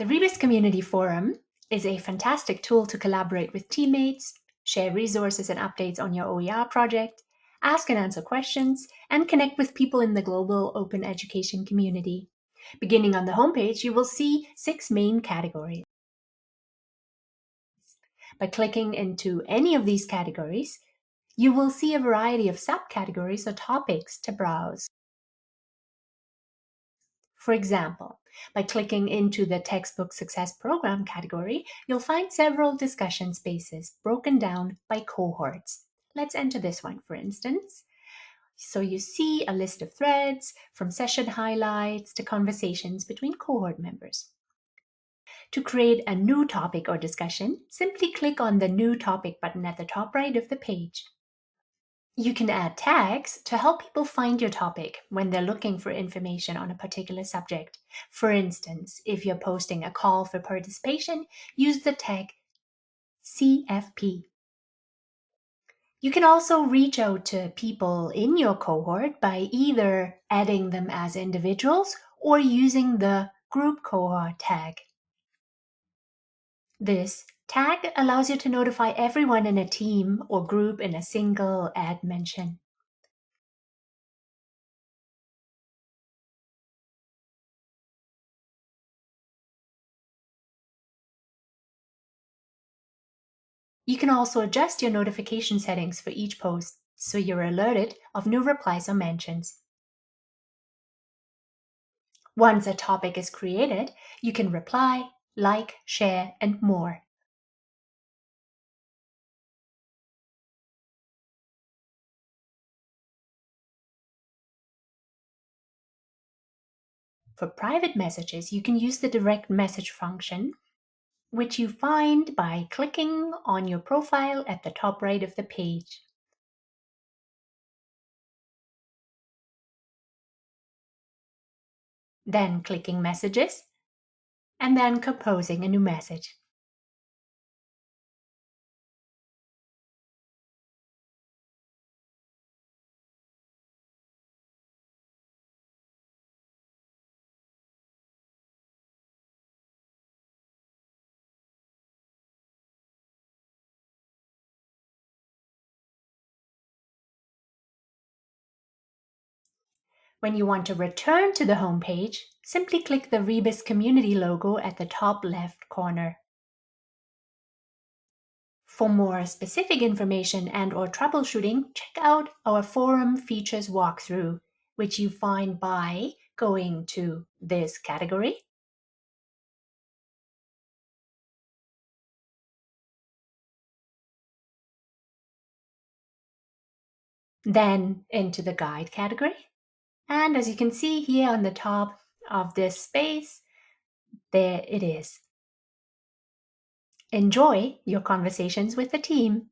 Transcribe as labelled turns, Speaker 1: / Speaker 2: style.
Speaker 1: The Rebus Community Forum is a fantastic tool to collaborate with teammates, share resources and updates on your OER project, ask and answer questions, and connect with people in the global open education community. Beginning on the homepage, you will see 6 main categories. By clicking into any of these categories, you will see a variety of subcategories or topics to browse. For example, by clicking into the Textbook Success Program category, you'll find several discussion spaces broken down by cohorts. Let's enter this one, for instance. So you see a list of threads, from session highlights to conversations between cohort members. To create a new topic or discussion, simply click on the New Topic button at the top right of the page. You can add tags to help people find your topic when they're looking for information on a particular subject. For instance, if you're posting a call for participation, use the tag CFP. You can also reach out to people in your cohort by either adding them as individuals or using the group cohort tag. This tag allows you to notify everyone in a team or group in a single ad mention. You can also adjust your notification settings for each post so you're alerted of new replies or mentions. Once a topic is created, you can reply, like, share, and more. For private messages, you can use the direct message function, which you find by clicking on your profile at the top right of the page. Then clicking Messages, and then composing a new message. When you want to return to the home page, simply click the Rebus Community logo at the top left corner. For more specific information and/or troubleshooting, check out our forum features walkthrough, which you find by going to this category, then into the guide category, and as you can see here on the top of this space, there it is. Enjoy your conversations with the team.